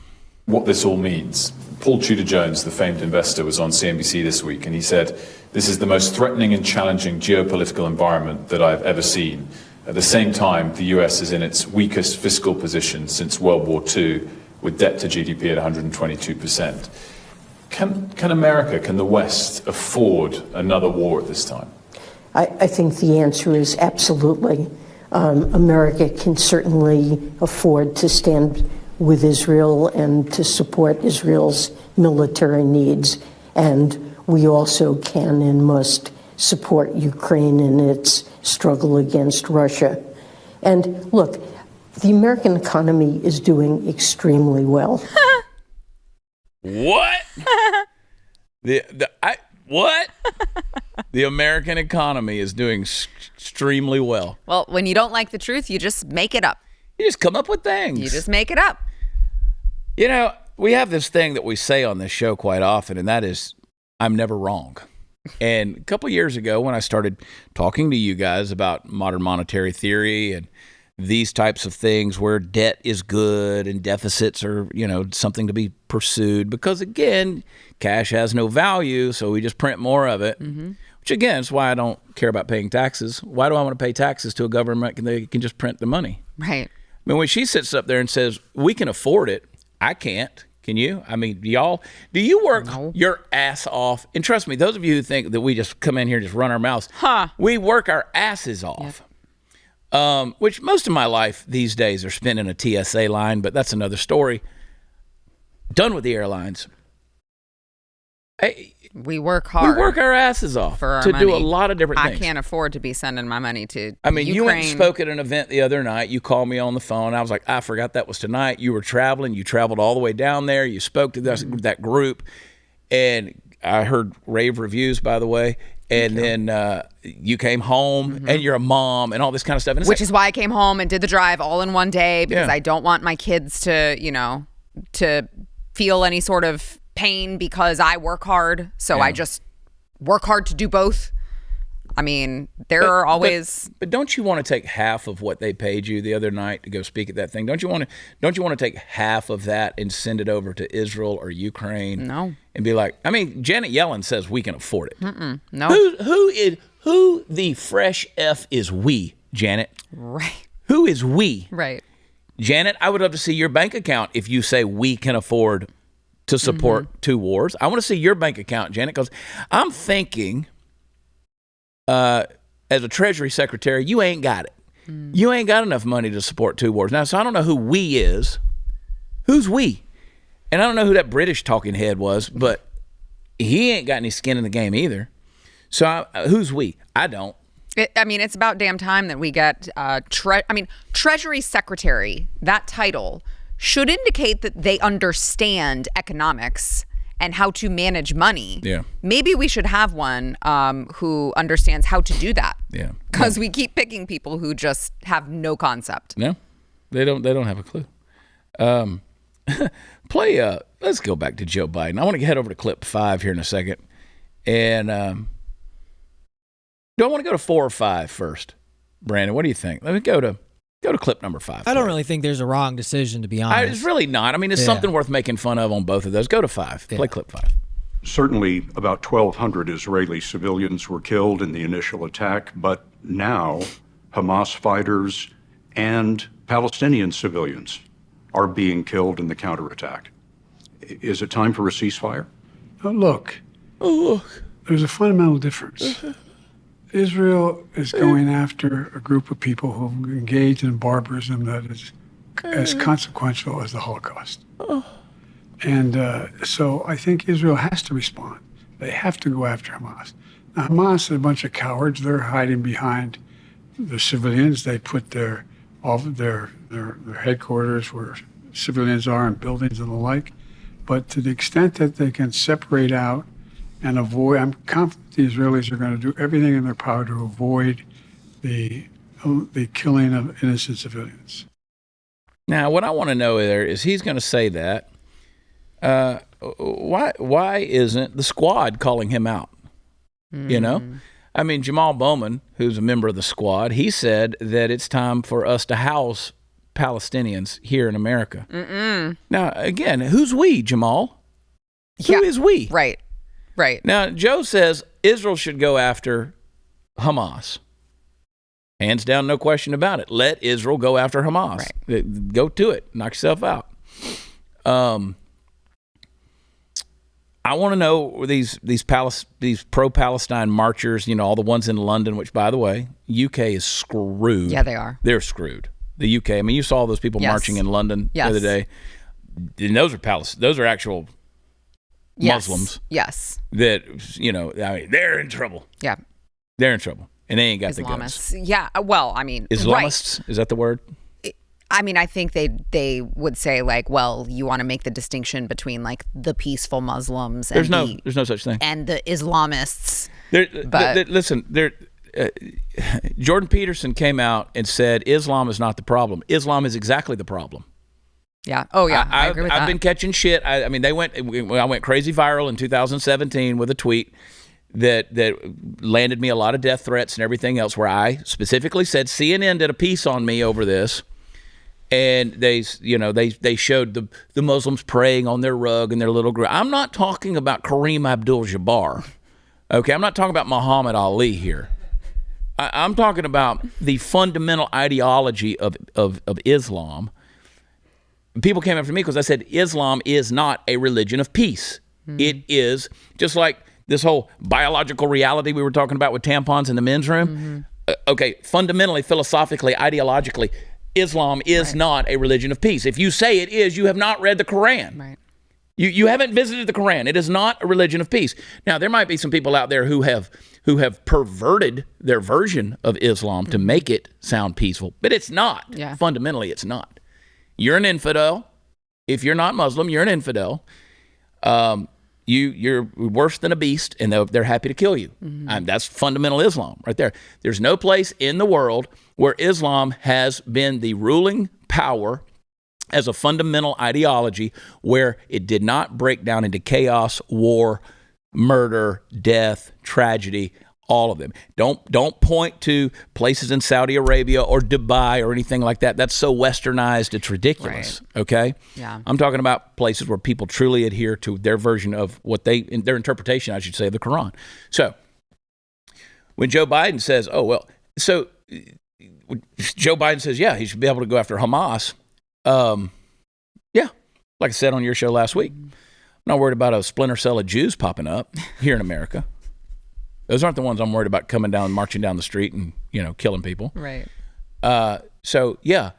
[SPEAKER 4] What this all means. Paul Tudor-Jones, the famed investor, was on CNBC this week, and he said, this is the most threatening and challenging geopolitical environment that I've ever seen. At the same time, the US is in its weakest fiscal position since World War II, with debt to GDP at 122%. Can America, can the West afford another war at this time?
[SPEAKER 5] I think the answer is absolutely. America can certainly afford to stand with Israel and to support Israel's military needs. And we also can and must support Ukraine in its struggle against Russia. And look, the American economy is doing extremely well.
[SPEAKER 1] What? What? The American economy is doing extremely well.
[SPEAKER 2] Well, when you don't like the truth, you just make it up.
[SPEAKER 1] You just come up with things.
[SPEAKER 2] You just make it up.
[SPEAKER 1] We have this thing that we say on this show quite often, and that is, I'm never wrong. And a couple years ago, when I started talking to you guys about modern monetary theory and these types of things where debt is good and deficits are, something to be pursued, because again, cash has no value, so we just print more of it. Mm-hmm. Which again is why I don't care about paying taxes. Why do I want to pay taxes to a government when they can just print the money?
[SPEAKER 2] Right.
[SPEAKER 1] I mean, when she sits up there and says we can afford it, I can't. Can you? I mean, do you work your ass off? And trust me, those of you who think that we just come in here and just run our mouths, we work our asses off. Yep. Which most of my life these days are spent in a TSA line, but that's another story. Done with the airlines.
[SPEAKER 2] We work hard.
[SPEAKER 1] We work our asses off
[SPEAKER 2] for our
[SPEAKER 1] to
[SPEAKER 2] money.
[SPEAKER 1] do a lot of different things.
[SPEAKER 2] I can't afford to be sending my money to
[SPEAKER 1] I mean,
[SPEAKER 2] Ukraine.
[SPEAKER 1] You went and spoke at an event the other night. You called me on the phone. I was like, I forgot that was tonight. You were traveling. You traveled all the way down there. You spoke to that group. And I heard rave reviews, by the way. And then you came home, and you're a mom and all this kind of stuff. And
[SPEAKER 2] which is why I came home and did the drive all in one day, because
[SPEAKER 1] Yeah.
[SPEAKER 2] I don't want my kids to, to feel any sort of pain because I work hard. So I just work hard to do both. I mean, there are always.
[SPEAKER 1] But don't you want to take half of what they paid you the other night to go speak at that thing? Don't you want to take half of that and send it over to Israel or Ukraine?
[SPEAKER 2] No.
[SPEAKER 1] And be like, I mean, Janet Yellen says we can afford it.
[SPEAKER 2] No.
[SPEAKER 1] Who the fresh F is we, Janet?
[SPEAKER 2] Right.
[SPEAKER 1] Who is we?
[SPEAKER 2] Right.
[SPEAKER 1] Janet, I would love to see your bank account if you say we can afford to support 2 wars. I want to see your bank account, Janet, because I'm thinking as a Treasury Secretary, you ain't got it. You ain't got enough money to support 2 wars. Now, so I don't know who we is. Who's we? And I don't know who that British talking head was, but he ain't got any skin in the game either. So who's we? I don't.
[SPEAKER 2] It's about damn time that we get Treasury Secretary. That title should indicate that they understand economics and how to manage money.
[SPEAKER 1] Yeah.
[SPEAKER 2] Maybe we should have one who understands how to do that.
[SPEAKER 1] Yeah.
[SPEAKER 2] Because we keep picking people who just have no concept.
[SPEAKER 1] No, they don't have a clue. Let's go back to Joe Biden. I want to head over to clip 5 here in a second. And do I want to go to 4 or 5 first? Brandon, what do you think? Let me go to clip number 5.
[SPEAKER 3] I don't really think there's a wrong decision, to be honest.
[SPEAKER 1] It's really not. I mean, it's something worth making fun of on both of those. Go to 5. Play clip 5.
[SPEAKER 6] Certainly, about 1,200 Israeli civilians were killed in the initial attack, but now Hamas fighters and Palestinian civilians are being killed in the counterattack. Is it time for a ceasefire?
[SPEAKER 7] Look, there's a fundamental difference. Israel is going after a group of people who engaged in barbarism that is as consequential as the Holocaust. And so I think Israel has to respond. They have to go after Hamas. Now, Hamas is a bunch of cowards. They're hiding behind the civilians. They put their headquarters where civilians are and buildings and the like. But to the extent that they can separate out and avoid, I'm confident the Israelis are going to do everything in their power to avoid the killing of innocent civilians.
[SPEAKER 1] Now, what I want to know there is he's going to say that. Why isn't the squad calling him out? You know? I mean, Jamal Bowman, who's a member of the squad, he said that it's time for us to house Palestinians here in America. Now, again, who's we, Jamal? Who is we?
[SPEAKER 2] Right.
[SPEAKER 1] Now, Joe says Israel should go after Hamas. Hands down, no question about it. Let Israel go after Hamas. Right. Go to it. Knock yourself out. I want to know these pro-Palestine marchers, you know, all the ones in London, which, by the way, UK is screwed.
[SPEAKER 2] Yeah, they are.
[SPEAKER 1] They're screwed. The UK. I mean, you saw all those people marching in London the other day. And those are actual Muslims.
[SPEAKER 2] Yes.
[SPEAKER 1] That, you know, I mean, they're in trouble.
[SPEAKER 2] Yeah.
[SPEAKER 1] They're in trouble. And they ain't got the
[SPEAKER 2] Islamists.
[SPEAKER 1] guns.
[SPEAKER 2] Yeah. Well, I mean,
[SPEAKER 1] Islamists? Right. Is that the word?
[SPEAKER 2] I mean, I think they would say, like, well, you want to make the distinction between, like, the peaceful Muslims and
[SPEAKER 1] there's no such thing.
[SPEAKER 2] And the Islamists.
[SPEAKER 1] Listen, Jordan Peterson came out and said Islam is not the problem. Islam is exactly the problem.
[SPEAKER 2] Yeah. Oh, yeah. I agree with that.
[SPEAKER 1] I've been catching shit. I mean, I went crazy viral in 2017 with a tweet that landed me a lot of death threats and everything else, where I specifically said CNN did a piece on me over this. And they showed the Muslims praying on their rug and their little group. I'm not talking about Kareem Abdul-Jabbar. Okay, I'm not talking about Muhammad Ali here. I'm talking about the fundamental ideology of Islam. People came after me because I said Islam is not a religion of peace. It is just like this whole biological reality we were talking about with tampons in the men's room. Okay, fundamentally, philosophically, ideologically, Islam is not a religion of peace. If you say it is, you have not read the Quran.
[SPEAKER 2] Right.
[SPEAKER 1] You haven't visited the Quran. It is not a religion of peace. Now, there might be some people out there who have perverted their version of Islam to make it sound peaceful, but it's not.
[SPEAKER 2] Yeah.
[SPEAKER 1] Fundamentally, it's not. You're an infidel. If you're not Muslim, you're an infidel. You're worse than a beast, and they're happy to kill you. That's fundamental Islam right there. There's no place in the world where Islam has been the ruling power as a fundamental ideology where it did not break down into chaos, war, murder, death, tragedy, all of them. Don't point to places in Saudi Arabia or Dubai or anything like that. That's so westernized, it's ridiculous.
[SPEAKER 2] Right.
[SPEAKER 1] Okay?
[SPEAKER 2] Yeah.
[SPEAKER 1] I'm talking about places where people truly adhere to their version of their interpretation, I should say, of the Quran. So when Joe Biden says, Joe Biden says, yeah, he should be able to go after Hamas. Yeah, like I said on your show last week, I'm not worried about a splinter cell of Jews popping up here in America. Those aren't the ones I'm worried about coming down, marching down the street and, killing people.
[SPEAKER 2] Right.
[SPEAKER 1] So, yeah,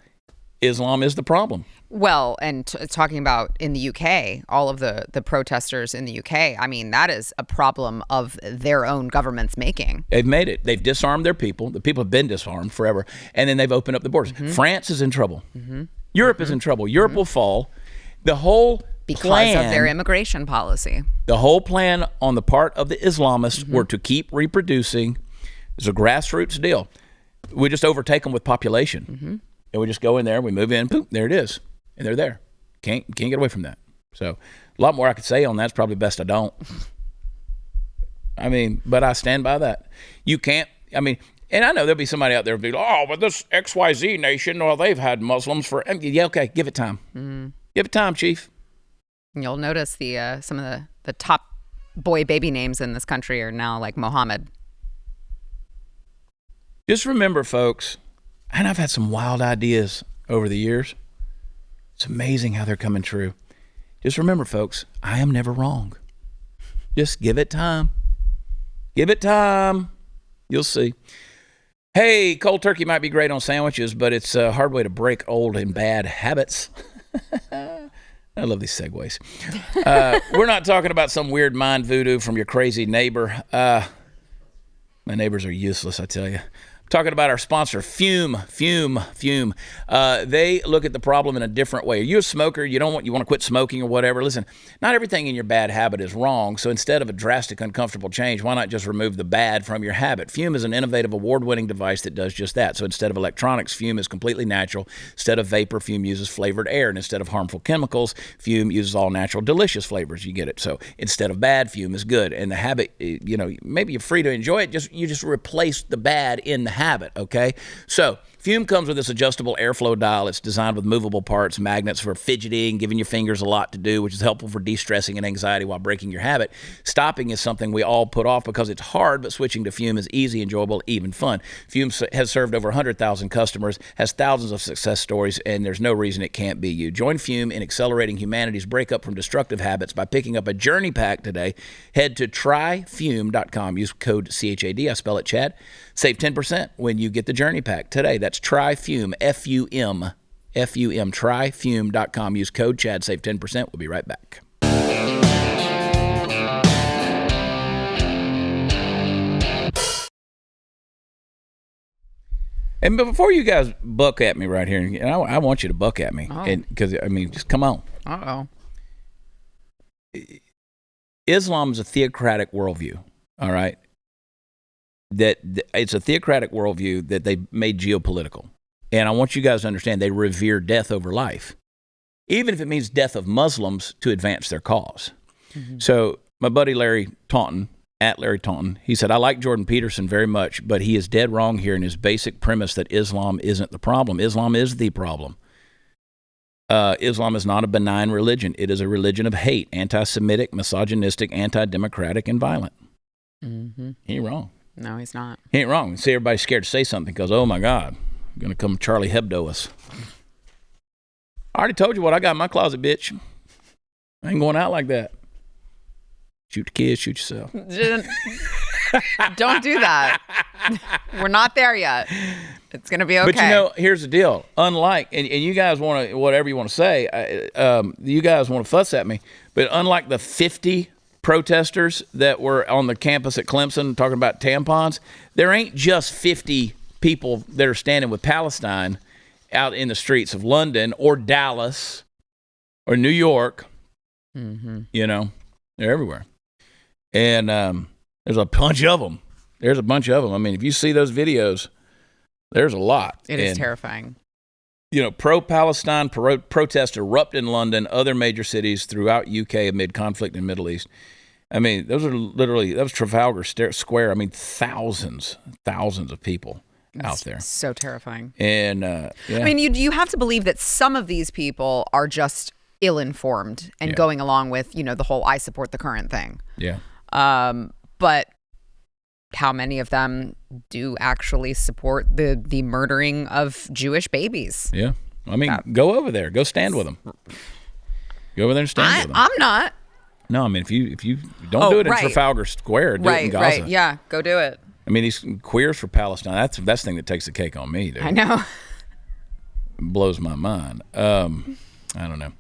[SPEAKER 1] Islam is the problem.
[SPEAKER 2] Well, and talking about in the UK, all of the protesters in the UK, I mean, that is a problem of their own government's making.
[SPEAKER 1] They've made it. They've disarmed their people. The people have been disarmed forever. And then they've opened up the borders. France is in trouble. Europe is in trouble. Europe will fall. The whole
[SPEAKER 2] because of their immigration policy.
[SPEAKER 1] The whole plan on the part of the Islamists were to keep reproducing. It's a grassroots deal. We just overtake them with population. And we just go in there, we move in, boom, there it is. And they're there. Can't get away from that. So a lot more I could say on that. It's probably best I don't. I mean, but I stand by that. You can't, I mean, and I know there'll be somebody out there who'll be like, oh, but this XYZ nation, well, they've had Muslims for, yeah, okay, give it time. Give it time, Chief.
[SPEAKER 2] You'll notice the some of the top boy baby names in this country are now like Mohammed.
[SPEAKER 1] Just remember, folks, and I've had some wild ideas over the years. It's amazing how they're coming true. Just remember, folks, I am never wrong. Just give it time. Give it time. You'll see. Hey, cold turkey might be great on sandwiches, but it's a hard way to break old and bad habits. I love these segues. We're not talking about some weird mind voodoo from your crazy neighbor. My neighbors are useless, I tell you. Talking about our sponsor, Fume. They look at the problem in a different way. Are you a smoker? You want to quit smoking or whatever? Listen, not everything in your bad habit is wrong. So instead of a drastic, uncomfortable change, why not just remove the bad from your habit? Fume is an innovative, award-winning device that does just that. So instead of electronics, Fume is completely natural. Instead of vapor, Fume uses flavored air. And instead of harmful chemicals, Fume uses all natural, delicious flavors. You get it. So instead of bad, Fume is good. And the habit, maybe you're free to enjoy it. You just replace the bad in the habit, okay? So Fume comes with this adjustable airflow dial. It's designed with movable parts, magnets for fidgeting, giving your fingers a lot to do, which is helpful for de-stressing and anxiety while breaking your habit. Stopping is something we all put off because it's hard, but switching to Fume is easy, enjoyable, even fun. Fume has served over 100,000 customers, has thousands of success stories, and there's no reason it can't be you. Join Fume in accelerating humanity's breakup from destructive habits by picking up a journey pack today. Head to tryfume.com. Use code CHAD. I spell it Chad. Save 10% when you get the journey pack today. That's tryfume, F-U-M, tryfume.com. Use code Chad. Save 10%. We'll be right back. And before you guys buck at me right here, and I want you to buck at me, because just come on. Islam is a theocratic worldview. All right. That it's a theocratic worldview that they made geopolitical. And I want you guys to understand they revere death over life, even if it means death of Muslims to advance their cause. So my buddy Larry Taunton, at Larry Taunton, he said, I like Jordan Peterson very much, but he is dead wrong here in his basic premise that Islam isn't the problem. Islam is the problem. Islam is not a benign religion. It is a religion of hate, anti-Semitic, misogynistic, anti-democratic, and violent. He ain't wrong.
[SPEAKER 2] No, he's not.
[SPEAKER 1] He ain't wrong. See, everybody's scared to say something because, oh my God, I'm going to come Charlie Hebdo us. I already told you what I got in my closet, bitch. I ain't going out like that. Shoot the kids, shoot yourself.
[SPEAKER 2] Don't do that. We're not there yet. It's going to be okay.
[SPEAKER 1] But here's the deal. Unlike, and you guys want to, whatever you want to say, you guys want to fuss at me, but unlike the 50 protesters that were on the campus at Clemson talking about tampons, there ain't just 50 people that are standing with Palestine out in the streets of London or Dallas or New York. They're everywhere. And there's a bunch of them. I mean, if you see those videos, there's a lot.
[SPEAKER 2] It is terrifying.
[SPEAKER 1] Pro-Palestine protests erupt in London, other major cities throughout UK amid conflict in the Middle East. I mean, that was Trafalgar Square. I mean, thousands of people out there.
[SPEAKER 2] So terrifying.
[SPEAKER 1] And,
[SPEAKER 2] I mean, you have to believe that some of these people are just ill-informed and going along with, the whole I support the current thing.
[SPEAKER 1] Yeah.
[SPEAKER 2] But how many of them do actually support the murdering of Jewish babies?
[SPEAKER 1] Yeah. I mean, go over there. Go stand with them. Go over there and stand with them.
[SPEAKER 2] I'm not.
[SPEAKER 1] No, I mean, if you don't do it in Trafalgar Square, do it in Gaza.
[SPEAKER 2] Right, yeah, go do it.
[SPEAKER 1] I mean, these queers for Palestine, that's the thing that takes the cake on me, dude.
[SPEAKER 2] I know.
[SPEAKER 1] It blows my mind. I don't know.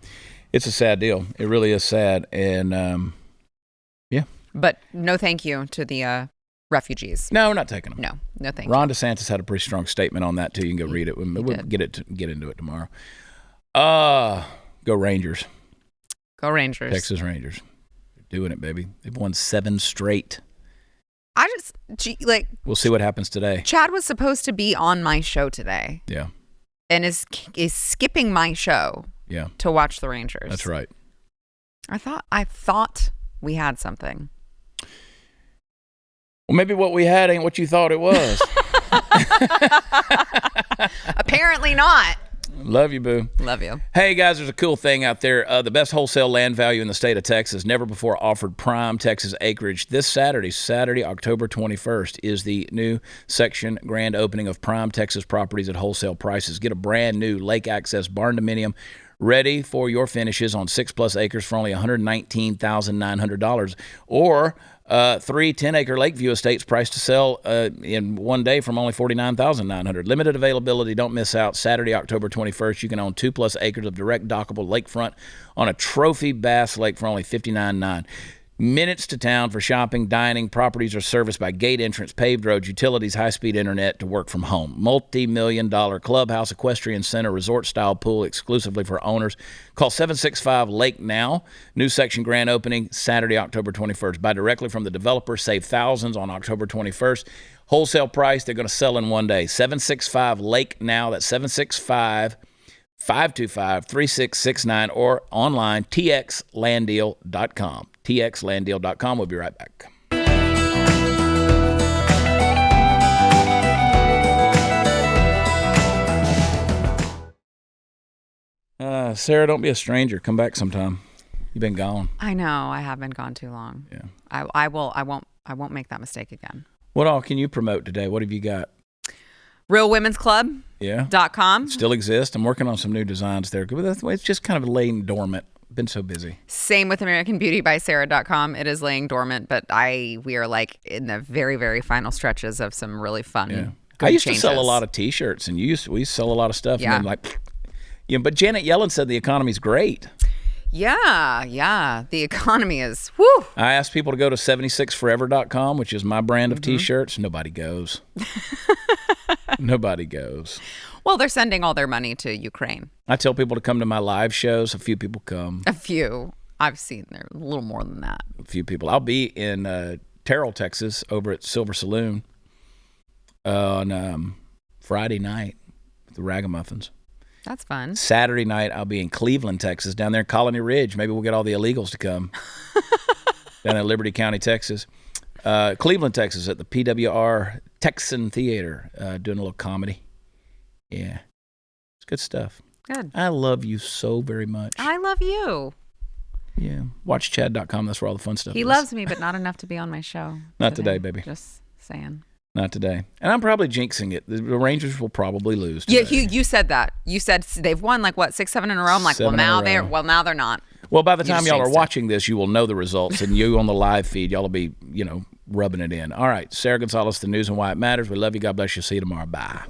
[SPEAKER 1] It's a sad deal. It really is sad. And,
[SPEAKER 2] But no thank you to the refugees.
[SPEAKER 1] No, we're not taking them.
[SPEAKER 2] No thank you.
[SPEAKER 1] Ron DeSantis had a pretty strong statement on that, too. You can go read it. We'll get into it tomorrow. Go Rangers.
[SPEAKER 2] Go Rangers.
[SPEAKER 1] Texas Rangers. They're doing it, baby. They've won 7 straight.
[SPEAKER 2] We'll
[SPEAKER 1] see what happens today.
[SPEAKER 2] Chad was supposed to be on my show today.
[SPEAKER 1] Yeah.
[SPEAKER 2] And is skipping my show.
[SPEAKER 1] Yeah.
[SPEAKER 2] To watch the Rangers.
[SPEAKER 1] That's right.
[SPEAKER 2] I thought we had something.
[SPEAKER 1] Well, maybe what we had ain't what you thought it was.
[SPEAKER 2] Apparently not.
[SPEAKER 1] Love you, boo.
[SPEAKER 2] Love you.
[SPEAKER 1] Hey, guys, there's a cool thing out there. The best wholesale land value in the state of Texas, never before offered prime Texas acreage. This Saturday, October 21st, is the new section grand opening of prime Texas properties at wholesale prices. Get a brand new lake access barn dominium ready for your finishes on 6+ acres for only $119,900, or 3 10-acre Lakeview estates priced to sell in one day from only $49,900. Limited availability. Don't miss out. Saturday, October 21st, you can own 2+ acres of direct dockable lakefront on a trophy bass lake for only $59,900. Minutes to town for shopping, dining. Properties are serviced by gate entrance, paved roads, utilities, high-speed internet to work from home. Multi-million-dollar clubhouse, equestrian center, resort-style pool exclusively for owners. Call 765-LAKE now. New section grand opening Saturday, October 21st. Buy directly from the developer. Save thousands on October 21st. Wholesale price, they're going to sell in one day. 765-LAKE now. That's 765-525-3669 or online, txlanddeal.com. txlanddeal.com. We'll be right back. Sarah, don't be a stranger. Come back sometime. You've been gone.
[SPEAKER 2] I know. I have been gone too long.
[SPEAKER 1] Yeah.
[SPEAKER 2] I won't make that mistake again.
[SPEAKER 1] What all can you promote today? What have you got?
[SPEAKER 2] RealWomen'sClub.com.
[SPEAKER 1] Still exists. I'm working on some new designs there. It's just kind of laying dormant. Been so busy.
[SPEAKER 2] Same with AmericanBeautyBySarah.com. It is laying dormant, but we are like in the very, very final stretches of some really fun.
[SPEAKER 1] Yeah.
[SPEAKER 2] Good
[SPEAKER 1] I used
[SPEAKER 2] changes.
[SPEAKER 1] to sell a lot of T-shirts, and we sell a lot of stuff.
[SPEAKER 2] Yeah.
[SPEAKER 1] And then but Janet Yellen said the economy's great.
[SPEAKER 2] Yeah. The economy is, whew.
[SPEAKER 1] I asked people to go to 76forever.com, which is my brand of T-shirts. Nobody goes. Nobody goes.
[SPEAKER 2] Well, they're sending all their money to Ukraine.
[SPEAKER 1] I tell people to come to my live shows. A few people come.
[SPEAKER 2] A few. I've seen there a little more than that.
[SPEAKER 1] A few people. I'll be in Terrell, Texas, over at Silver Saloon on Friday night with the Ragamuffins.
[SPEAKER 2] That's fun.
[SPEAKER 1] Saturday night, I'll be in Cleveland, Texas, down there in Colony Ridge. Maybe we'll get all the illegals to come. Down in Liberty County, Texas. Cleveland, Texas, at the PWR Texan Theater, doing a little comedy. Yeah. It's good stuff.
[SPEAKER 2] Good.
[SPEAKER 1] I love you so very much.
[SPEAKER 2] I love you.
[SPEAKER 1] Yeah. WatchChad.com. That's where all the fun stuff is.
[SPEAKER 2] He loves me, but not enough to be on my show.
[SPEAKER 1] Not today, baby.
[SPEAKER 2] Just saying.
[SPEAKER 1] Not today. And I'm probably jinxing it. The Rangers will probably lose today.
[SPEAKER 2] Yeah, you said that. You said they've won 6, 7 in a row. I'm like, now they're not.
[SPEAKER 1] Well, by the time y'all are
[SPEAKER 2] jinxed it.
[SPEAKER 1] watching this, you will know the results, and you on the live feed, y'all will be, rubbing it in. All right, Sara Gonzales, the news and why it matters. We love you. God bless you. See you tomorrow. Bye.